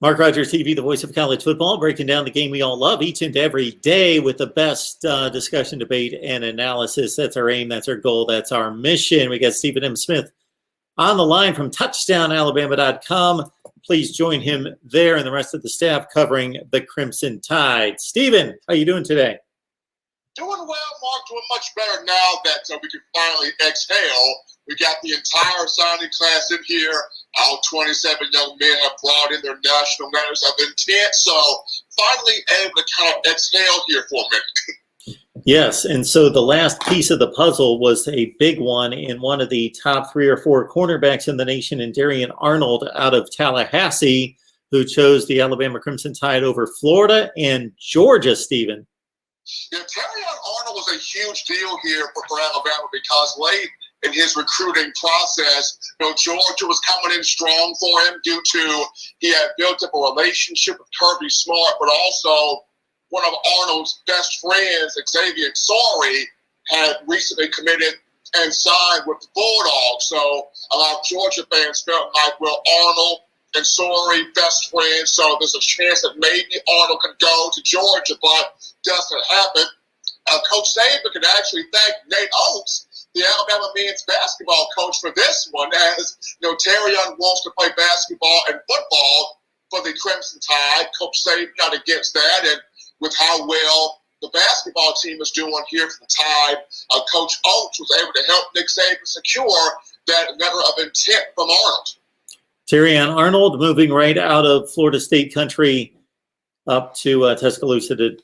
Mark Rogers TV, the voice of college football, breaking down the game we all love each and every day with the best discussion, debate, and analysis. That's our aim. That's our goal. That's our mission. We got Stephen M. Smith on the line from touchdownalabama.com. Please join him there and the rest of the staff covering the Crimson Tide. Stephen, how you doing today? Doing well, Mark. Doing much better now that we can finally exhale. We got the entire signing class in here. All 27 young men have brought in their national letters of intent. So finally able to kind of exhale here for a minute. Yes, and so the last piece of the puzzle was a big one in one of the top 3 or 4 cornerbacks in the nation, in Darian Arnold out of Tallahassee, who chose the Alabama Crimson Tide over Florida and Georgia, Stephen. Yeah, Darian Arnold was a huge deal here for Alabama because late in his recruiting process, Georgia was coming in strong for him due to he had built up a relationship with Kirby Smart, but also one of Arnold's best friends, Xavier Sorey, had recently committed and signed with the Bulldogs. So a lot of Georgia fans felt like, well, Arnold and Sorey, best friends, so there's a chance that maybe Arnold could go to Georgia, but doesn't happen. Coach Saban can actually thank Nate Oates, the Alabama men's basketball coach, for this one, as Terrion wants to play basketball and football for the Crimson Tide. Coach Saban got against that, and with how well the basketball team is doing here for the Tide, Coach Oates was able to help Nick Saban secure that letter of intent from Arnold. Terrion Arnold moving right out of Florida State country up to Tuscaloosa to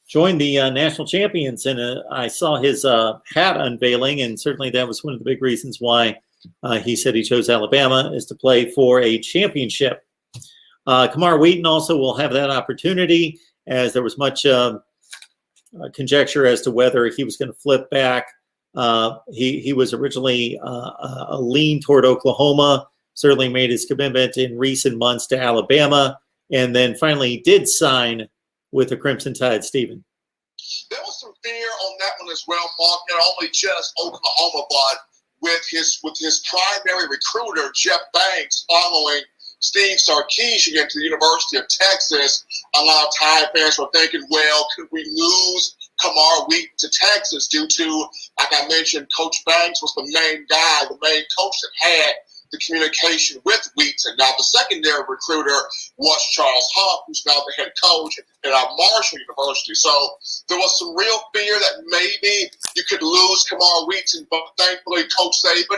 join the national champions. And I saw his hat unveiling, and certainly that was one of the big reasons why he said he chose Alabama, is to play for a championship. Kamar Wheaton also will have that opportunity, as there was much conjecture as to whether he was going to flip back. He was originally a lean toward Oklahoma, certainly made his commitment in recent months to Alabama, and then finally did sign with the Crimson Tide, Stephen. There was some fear on that one as well, Mark, not only just Oklahoma, but with his primary recruiter, Jeff Banks, following Steve Sarkisian to the University of Texas. A lot of Tide fans were thinking, well, could we lose Kamar Wheaton to Texas due to, like I mentioned, Coach Banks was the main guy, the main coach that had the communication with Wheaton. Now, the secondary recruiter was Charles Huff, who's now the head coach at Marshall University. So there was some real fear that maybe you could lose Kamar Wheaton, but thankfully Coach Saban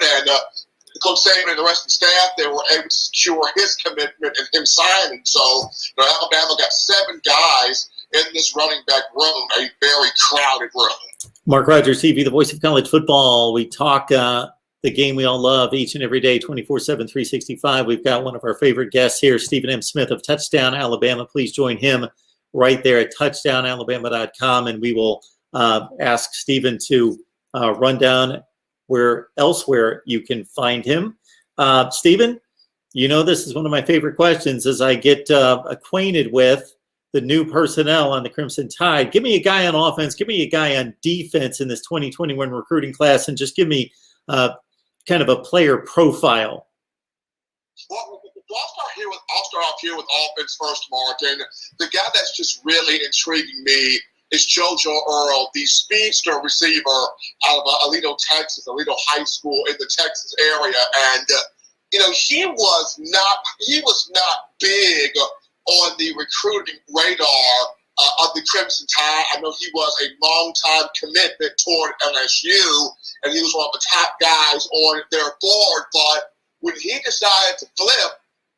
and the rest of the staff, they were able to secure his commitment and him signing. So Alabama got 7 guys in this running back room, a very crowded room. Mark Rogers TV, the voice of college football. We talk the game we all love each and every day, 24/7, 365. We've got one of our favorite guests here, Stephen M. Smith of Touchdown Alabama. Please join him right there at touchdownalabama.com, and we will ask Stephen to run down where elsewhere you can find him. Stephen, this is one of my favorite questions as I get acquainted with the new personnel on the Crimson Tide. Give me a guy on offense, give me a guy on defense in this 2021 recruiting class, and just give me kind of a player profile. Well, I'll start off here with offense first, Mark. And the guy that's just really intriguing me is JoJo Earl, the speedster receiver out of Aledo, Texas, Aledo High School in the Texas area. And, he was not big on the recruiting radar of the Crimson Tide. I know he was a long-time commitment toward LSU, and he was one of the top guys on their board. But when he decided to flip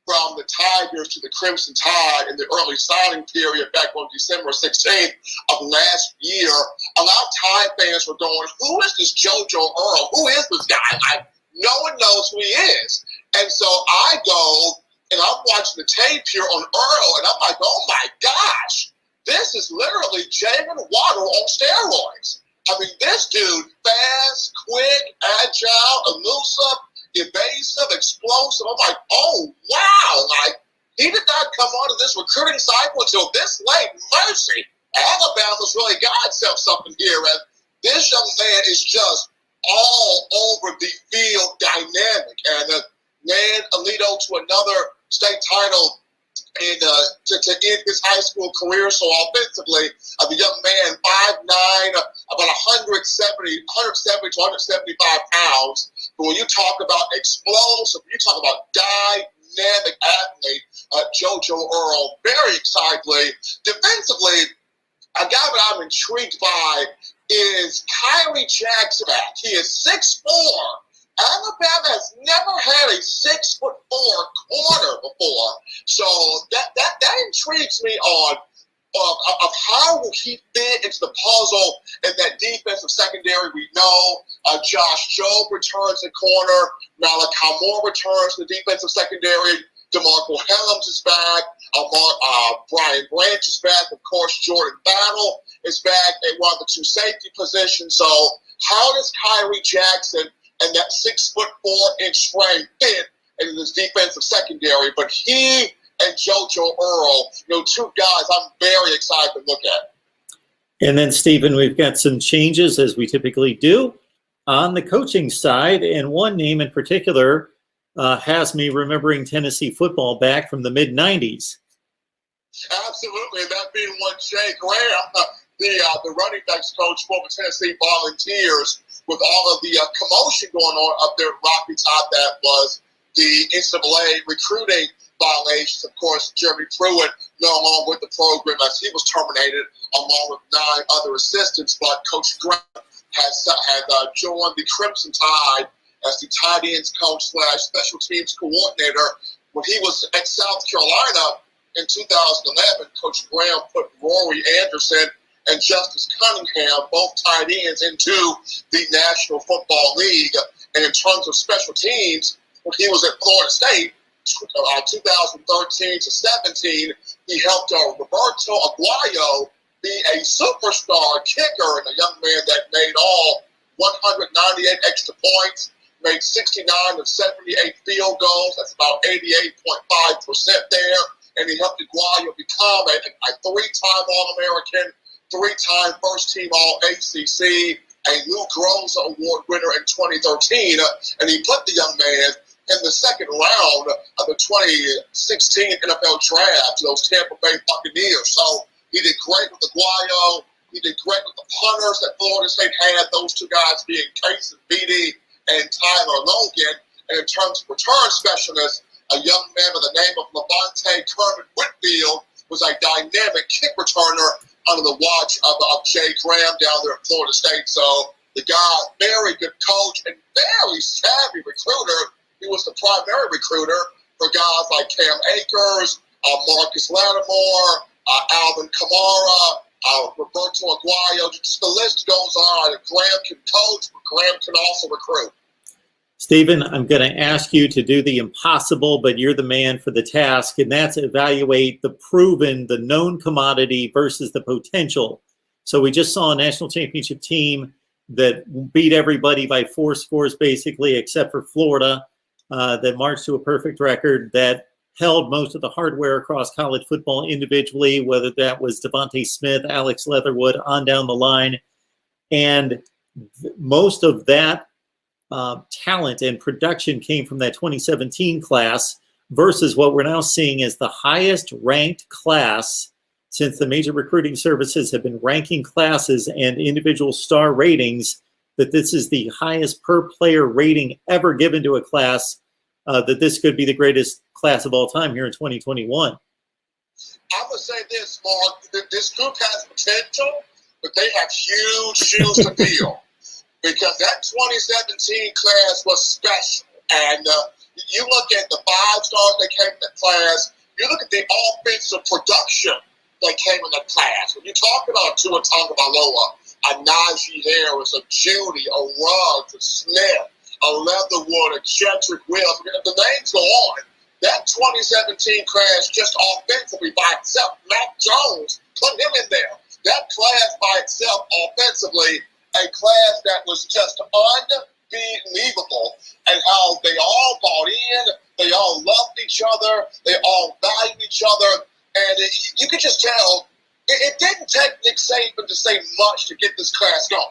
from the Tigers to the Crimson Tide in the early signing period back on December 16th of last year, a lot of Tide fans were going, who is this JoJo Earl? Who is this guy? No one knows who he is. And so I go, and I'm watching the tape here on Earl, and I'm like, oh my gosh, this is literally Jalen Waddle on steroids. I mean, this dude, fast, quick, agile, elusive, evasive, explosive. I'm like, oh, wow. Like, he did not come onto this recruiting cycle until this late. Mercy. Alabama's really got itself something here. And this young man is just all over the field dynamic. And man, Aledo to another state title and to end his high school career. So offensively, the young man, 5'9", about 170 to 175 pounds. But when you talk about explosive, you talk about dynamic athlete, JoJo Earl, very excitedly. Defensively, a guy that I'm intrigued by is Kyrie Jackson. He is 6'4". Alabama has never had a 6'4" corner before, so that intrigues me on of how will he fit into the puzzle in that defensive secondary. We know Josh Jobe returns the corner, Malachi Moore returns the defensive secondary, DeMarco Helms is back, Brian Branch is back, of course Jordan Battle is back at one of the two safety positions. So how does Kyrie Jackson and that 6'4" frame fit into this defensive secondary? But he and JoJo Earl, two guys I'm very excited to look at. And then, Stephen, we've got some changes, as we typically do, on the coaching side. And one name in particular has me remembering Tennessee football back from the mid-'90s. Absolutely, and that being one Jay Graham, the running backs coach for the Tennessee Volunteers, with all of the commotion going on up there at Rocky Top. That was the NCAA recruiting violations. Of course, Jeremy Pruitt no longer with the program as he was terminated, along with 9 other assistants. But Coach Graham had joined the Crimson Tide as the tight ends coach / special teams coordinator. When he was at South Carolina in 2011, Coach Graham put Rory Anderson and Justice Cunningham, both tight ends, into the National Football League. And in terms of special teams, when he was at Florida State, 2013 to 17, he helped Roberto Aguayo be a superstar kicker and a young man that made all 198 extra points, made 69 of 78 field goals. That's about 88.5% there. And he helped Aguayo become a 3-time All-American, 3-time first-team All-ACC, a Lou Groza Award winner in 2013, and he put the young man in the second round of the 2016 NFL Draft to those Tampa Bay Buccaneers. So he did great with Aguayo. He did great with the punters that Florida State had, those two guys being Casey Beatty and Tyler Logan. And in terms of return specialists, a young man by the name of Levante Kermit Whitfield was a dynamic kick returner under the watch of Jay Graham down there at Florida State. So the guy, very good coach and very savvy recruiter. He was the primary recruiter for guys like Cam Akers, Marcus Lattimore, Alvin Kamara, Roberto Aguayo. Just the list goes on. Graham can coach, but Graham can also recruit. Stephen, I'm going to ask you to do the impossible, but you're the man for the task, and that's evaluate the proven, the known commodity versus the potential. So we just saw a national championship team that beat everybody by 4 scores, basically, except for Florida, that marched to a perfect record, that held most of the hardware across college football individually, whether that was Devontae Smith, Alex Leatherwood, on down the line. And most of that talent and production came from that 2017 class versus what we're now seeing as the highest ranked class since the major recruiting services have been ranking classes and individual star ratings, that this is the highest per player rating ever given to a class, that this could be the greatest class of all time here in 2021. I'm going to say this, Mark. This group has potential, but they have huge shoes to fill. Because that 2017 class was special. And you look at the 5 stars that came in that class, you look at the offensive production that came in that class. When you talk about Tua Tagovailoa, a Najee Harris, a Judy, a Ruggs, a Smith, a Leatherwood, a Jedrick Wills, the names go on. That 2017 class just offensively by itself, Mac Jones, put him in there. That class by itself offensively, a class that was just unbelievable, and how they all bought in, they all loved each other, they all valued each other, and you could just tell it didn't take Nick Saban to say much to get this class going.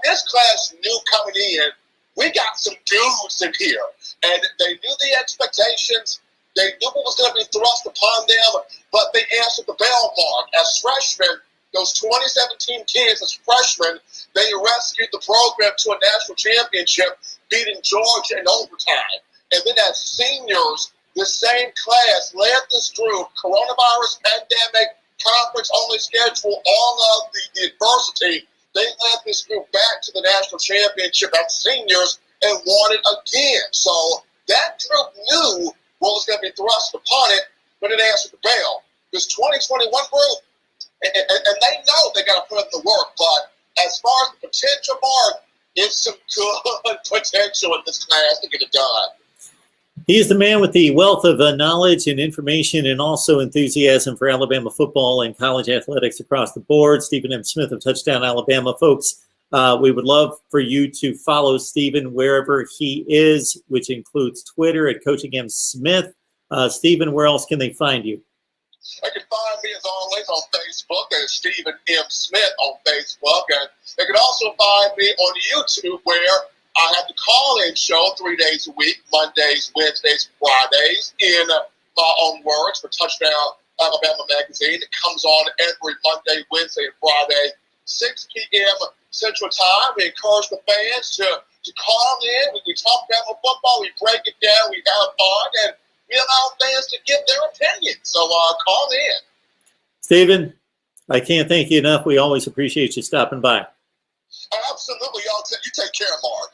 This class knew coming in, we got some dudes in here, and they knew the expectations. They knew what was going to be thrust upon them, but they answered the bell, Mark. As freshmen, those 2017 kids, as freshmen, they rescued the program to a national championship, beating Georgia in overtime. And then as seniors, the same class led this group, coronavirus pandemic, conference-only schedule, all of the adversity. They led this group back to the national championship as seniors and won it again. So that group knew what was going to be thrust upon it, but it answered the bell. This 2021 group, and they know they got to put in the work, but as far as the potential, Mark, it's some good potential in this class to get it done. He's the man with the wealth of knowledge and information and also enthusiasm for Alabama football and college athletics across the board. Stephen M. Smith of Touchdown Alabama. Folks, we would love for you to follow Stephen wherever he is, which includes Twitter at Coaching M. Smith. Stephen, where else can they find you? They can find me, as always, on Facebook at Stephen M. Smith on Facebook. And they can also find me on YouTube, where I have the call-in show 3 days a week, Mondays, Wednesdays, Fridays, in my own words, for Touchdown Alabama Magazine. It comes on every Monday, Wednesday, and Friday, 6 p.m. Central Time. We encourage the fans to call in. We talk about football. We break it down. We have fun. And we allow fans to give their opinion. So call in. Stephen, I can't thank you enough. We always appreciate you stopping by. Absolutely. Y'all you take care, Mark.